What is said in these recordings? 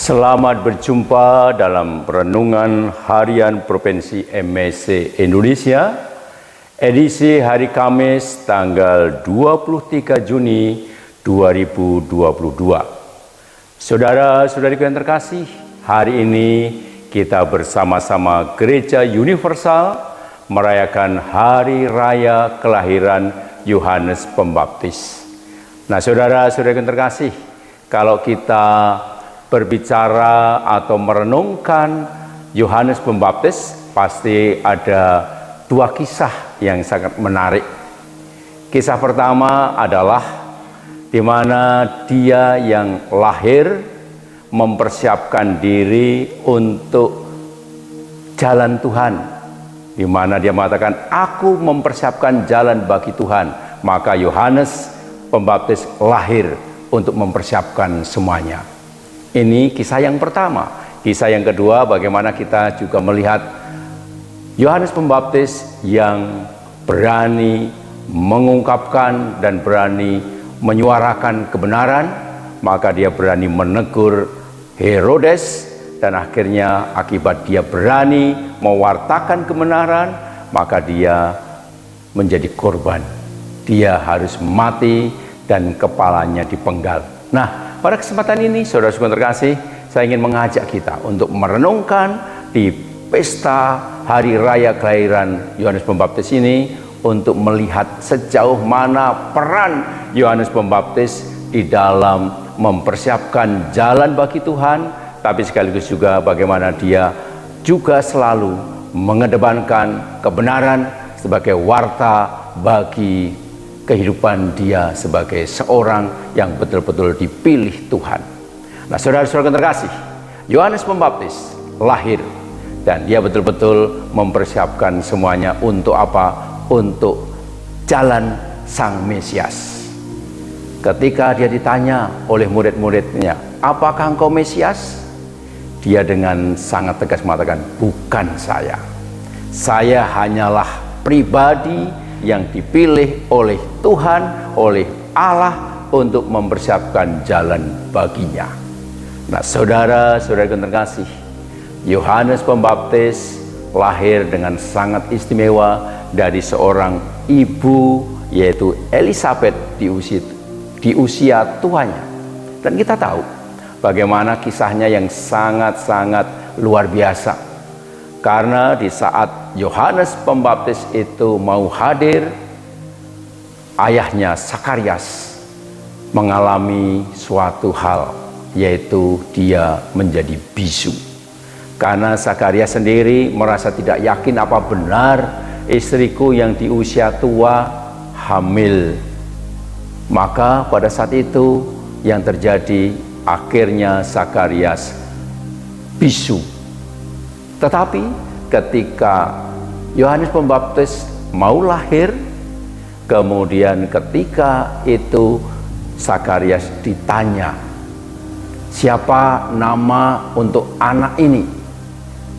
Selamat berjumpa dalam Renungan Harian Provinsi MSC Indonesia, edisi hari Kamis tanggal 23 Juni 2022. Saudara-saudariku yang terkasih, hari ini kita bersama-sama Gereja Universal merayakan Hari Raya Kelahiran Yohanes Pembaptis. Nah, saudara-saudariku yang terkasih, kalau kita berbicara atau merenungkan Yohanes Pembaptis, pasti ada dua kisah yang sangat menarik. Kisah pertama adalah di mana dia yang lahir mempersiapkan diri untuk jalan Tuhan, di mana dia mengatakan, "Aku mempersiapkan jalan bagi Tuhan." Maka Yohanes Pembaptis lahir untuk mempersiapkan semuanya. Ini kisah yang pertama. Kisah yang kedua, bagaimana kita juga melihat Yohanes Pembaptis yang berani mengungkapkan dan berani menyuarakan kebenaran. Maka dia berani menegur Herodes, dan akhirnya akibat dia berani mewartakan kebenaran, maka dia menjadi korban. Dia harus mati dan kepalanya dipenggal. Nah, pada kesempatan ini, saudara-saudara terkasih, saya ingin mengajak kita untuk merenungkan di pesta Hari Raya Kelahiran Yohanes Pembaptis ini, untuk melihat sejauh mana peran Yohanes Pembaptis di dalam mempersiapkan jalan bagi Tuhan, tapi sekaligus juga bagaimana dia juga selalu mengedepankan kebenaran sebagai warta bagi kehidupan dia sebagai seorang yang betul-betul dipilih Tuhan. Nah, saudara-saudara terkasih, Yohanes Pembaptis lahir dan dia betul-betul mempersiapkan semuanya untuk apa? Untuk jalan Sang Mesias. Ketika dia ditanya oleh murid-muridnya, "Apakah engkau Mesias?" Dia dengan sangat tegas mengatakan, "Bukan saya. Saya hanyalah pribadi yang dipilih oleh Tuhan, oleh Allah untuk mempersiapkan jalan baginya." Nah, saudara-saudara yang terkasih, Yohanes Pembaptis lahir dengan sangat istimewa dari seorang ibu, yaitu Elisabet, di usia tuanya. Dan kita tahu bagaimana kisahnya yang sangat-sangat luar biasa. Karena di saat Yohanes Pembaptis itu mau hadir, ayahnya Zakarias mengalami suatu hal, yaitu dia menjadi bisu. Karena Zakarias sendiri merasa tidak yakin apa benar istriku yang di usia tua hamil. Maka pada saat itu yang terjadi, akhirnya Zakarias bisu. Tetapi ketika Yohanes Pembaptis mau lahir, kemudian ketika itu Zakarias ditanya, "Siapa nama untuk anak ini?"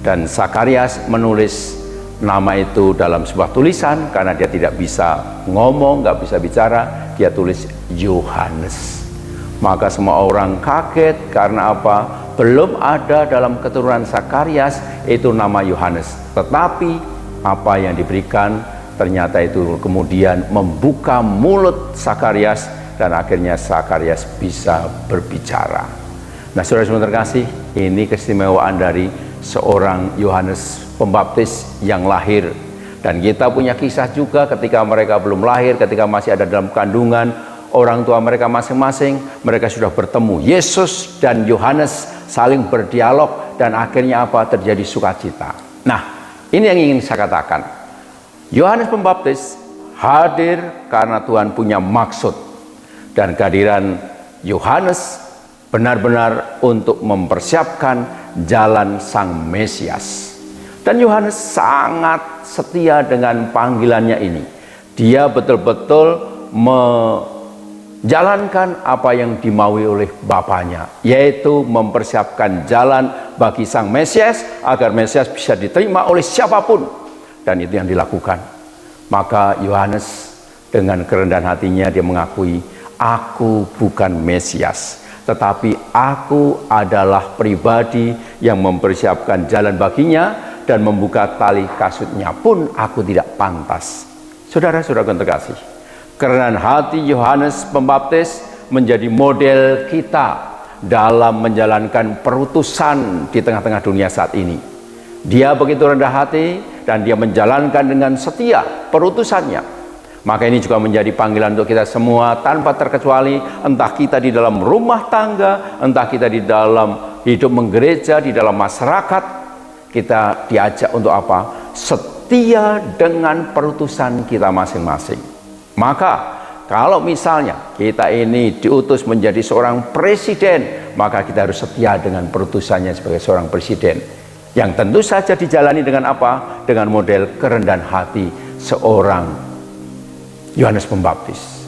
Dan Zakarias menulis nama itu dalam sebuah tulisan, karena dia tidak bisa ngomong, nggak bisa bicara, dia tulis Yohanes. Maka semua orang kaget, karena apa? Belum ada dalam keturunan Zakarias itu nama Yohanes. Tetapi apa yang diberikan ternyata itu kemudian membuka mulut Zakarias, dan akhirnya Zakarias bisa berbicara. Nah, saudara-saudara terkasih, ini keistimewaan dari seorang Yohanes Pembaptis yang lahir. Dan kita punya kisah juga ketika mereka belum lahir, ketika masih ada dalam kandungan orang tua mereka masing-masing, mereka sudah bertemu. Yesus dan Yohanes saling berdialog, dan akhirnya apa? Terjadi sukacita. Nah, ini yang ingin saya katakan. Yohanes Pembaptis hadir karena Tuhan punya maksud, dan kehadiran Yohanes benar-benar untuk mempersiapkan jalan Sang Mesias. Dan Yohanes sangat setia dengan panggilannya ini. Dia betul-betul menjalankan apa yang dimaui oleh Bapaknya, yaitu mempersiapkan jalan bagi Sang Mesias, agar Mesias bisa diterima oleh siapapun. Dan itu yang dilakukan. Maka Yohanes dengan kerendahan hatinya dia mengakui, "Aku bukan Mesias, tetapi aku adalah pribadi yang mempersiapkan jalan baginya, dan membuka tali kasutnya pun aku tidak pantas. Saudara-saudara yang terkasih, kerendahan hati Yohanes Pembaptis menjadi model kita dalam menjalankan perutusan di tengah-tengah dunia saat ini. Dia begitu rendah hati dan dia menjalankan dengan setia perutusannya. Maka ini juga menjadi panggilan untuk kita semua tanpa terkecuali, entah kita di dalam rumah tangga, entah kita di dalam hidup menggereja, di dalam masyarakat, kita diajak untuk apa? Setia dengan perutusan kita masing-masing. Maka kalau misalnya kita ini diutus menjadi seorang presiden, maka kita harus setia dengan perutusannya sebagai seorang presiden, yang tentu saja dijalani dengan apa? Dengan model kerendahan hati seorang Yohanes Pembaptis.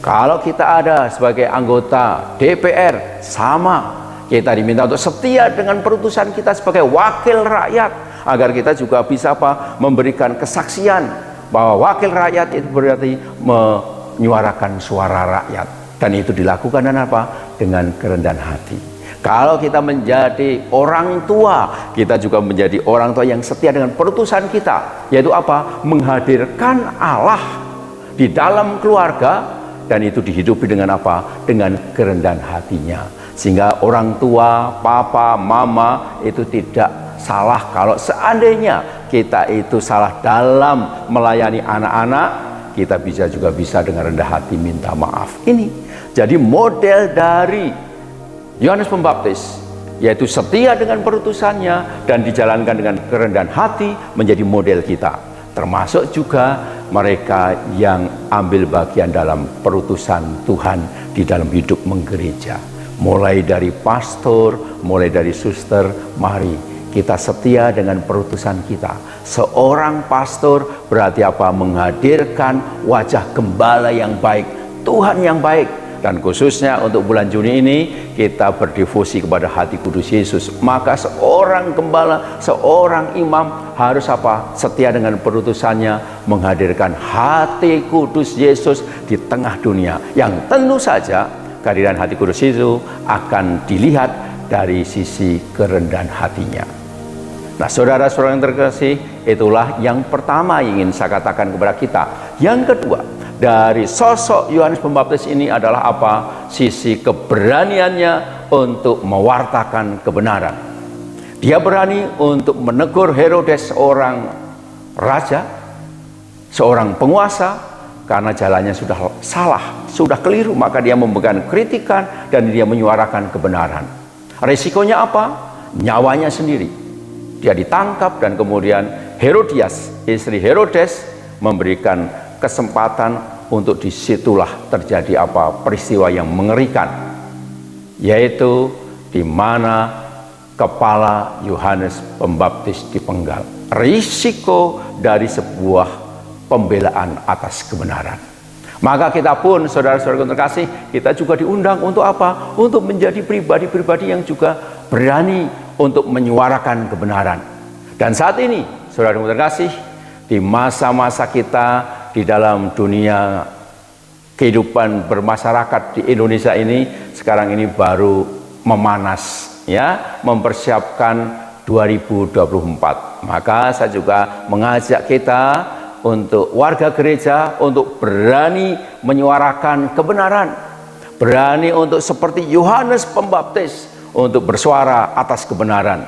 Kalau kita ada sebagai anggota DPR, sama, kita diminta untuk setia dengan perutusan kita sebagai wakil rakyat, agar kita juga bisa apa? Memberikan kesaksian bahwa wakil rakyat itu berarti menyuarakan suara rakyat, dan itu dilakukan dengan apa? Dengan kerendahan hati. Kalau kita menjadi orang tua, kita juga menjadi orang tua yang setia dengan perutusan kita, yaitu apa? Menghadirkan Allah di dalam keluarga, dan itu dihidupi dengan apa? Dengan kerendahan hatinya, sehingga orang tua, papa, mama itu tidak salah kalau seandainya kita itu salah dalam melayani anak-anak. Kita bisa dengan rendah hati minta maaf. Ini jadi model dari Yohanes Pembaptis, yaitu setia dengan perutusannya dan dijalankan dengan kerendahan hati, menjadi model kita. Termasuk juga mereka yang ambil bagian dalam perutusan Tuhan di dalam hidup menggereja. Mulai dari pastor, mulai dari suster, mari kita setia dengan perutusan kita. Seorang pastor berarti apa? Menghadirkan wajah gembala yang baik, Tuhan yang baik. Dan khususnya untuk bulan Juni ini kita berdevosi kepada hati kudus Yesus. Maka seorang gembala, seorang imam harus apa? Setia dengan perutusannya, menghadirkan hati kudus Yesus di tengah dunia. Yang tentu saja kehadiran hati kudus itu akan dilihat dari sisi kerendahan hatinya. Nah, saudara-saudara yang terkasih, itulah yang pertama yang ingin saya katakan kepada kita. Yang kedua, dari sosok Yohanes Pembaptis ini adalah apa? Sisi keberaniannya untuk mewartakan kebenaran. Dia berani untuk menegur Herodes, seorang raja, seorang penguasa, karena jalannya sudah salah, sudah keliru. Maka dia memberikan kritikan dan dia menyuarakan kebenaran. Resikonya apa? Nyawanya sendiri. Dia ditangkap, dan kemudian Herodias, istri Herodes, memberikan kesempatan untuk disitulah terjadi apa? Peristiwa yang mengerikan, yaitu di mana kepala Yohanes Pembaptis dipenggal. Risiko dari sebuah pembelaan atas kebenaran. Maka kita pun, saudara-saudara terkasih, kita juga diundang untuk apa? Untuk menjadi pribadi-pribadi yang juga berani untuk menyuarakan kebenaran. Dan saat ini, saudara-saudara terkasih, di masa-masa kita di dalam dunia kehidupan bermasyarakat di Indonesia ini, sekarang ini baru memanas, ya, mempersiapkan 2024. Maka saya juga mengajak kita untuk warga gereja untuk berani menyuarakan kebenaran, berani untuk seperti Yohanes Pembaptis untuk bersuara atas kebenaran.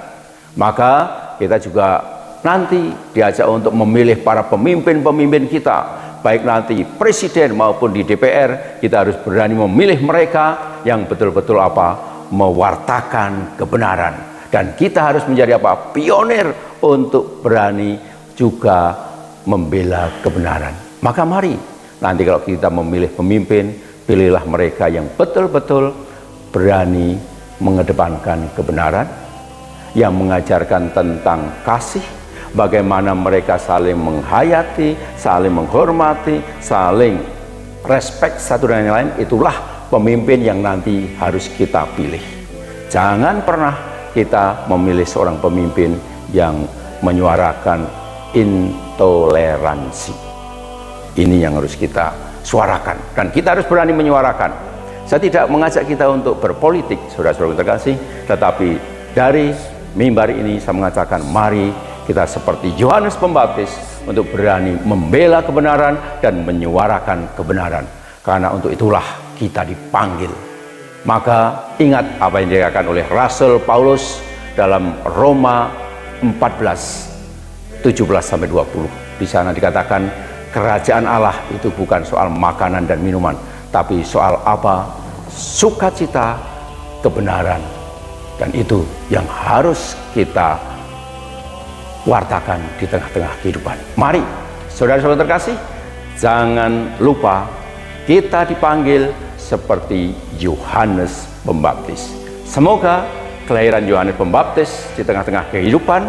Maka kita juga nanti diajak untuk memilih para pemimpin-pemimpin kita, baik nanti presiden maupun di DPR. Kita harus berani memilih mereka yang betul-betul apa? Mewartakan kebenaran. Dan kita harus menjadi apa? Pionir untuk berani juga membela kebenaran. Maka mari nanti kalau kita memilih pemimpin, pilihlah mereka yang betul-betul berani mengedepankan kebenaran, yang mengajarkan tentang kasih, bagaimana mereka saling menghayati, saling menghormati, saling respect satu dengan yang lain. Itulah pemimpin yang nanti harus kita pilih. Jangan pernah kita memilih seorang pemimpin yang menyuarakan intoleransi. Ini yang harus kita suarakan, dan kita harus berani menyuarakan, Saya tidak mengajak kita untuk berpolitik, saudara-saudara terkasih, tetapi dari mimbar ini saya mengatakan, mari kita seperti Yohanes Pembaptis untuk berani membela kebenaran dan menyuarakan kebenaran. Karena untuk itulah kita dipanggil. Maka ingat apa yang dikatakan oleh Rasul Paulus dalam Roma 14, 17-20. Di sana dikatakan kerajaan Allah itu bukan soal makanan dan minuman, tapi soal apa? Sukacita, kebenaran. Dan itu yang harus kita wartakan di tengah-tengah kehidupan. Mari, saudara-saudara terkasih, jangan lupa kita dipanggil seperti Yohanes Pembaptis. Semoga kelahiran Yohanes Pembaptis di tengah-tengah kehidupan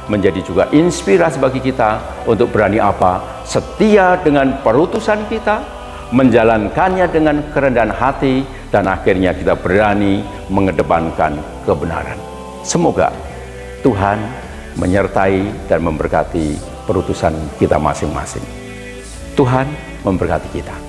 menjadi juga inspirasi bagi kita untuk berani apa? Setia dengan perutusan kita, menjalankannya dengan kerendahan hati, dan akhirnya kita berani mengedepankan kebenaran. Semoga Tuhan menyertai dan memberkati perutusan kita masing-masing. Tuhan memberkati kita.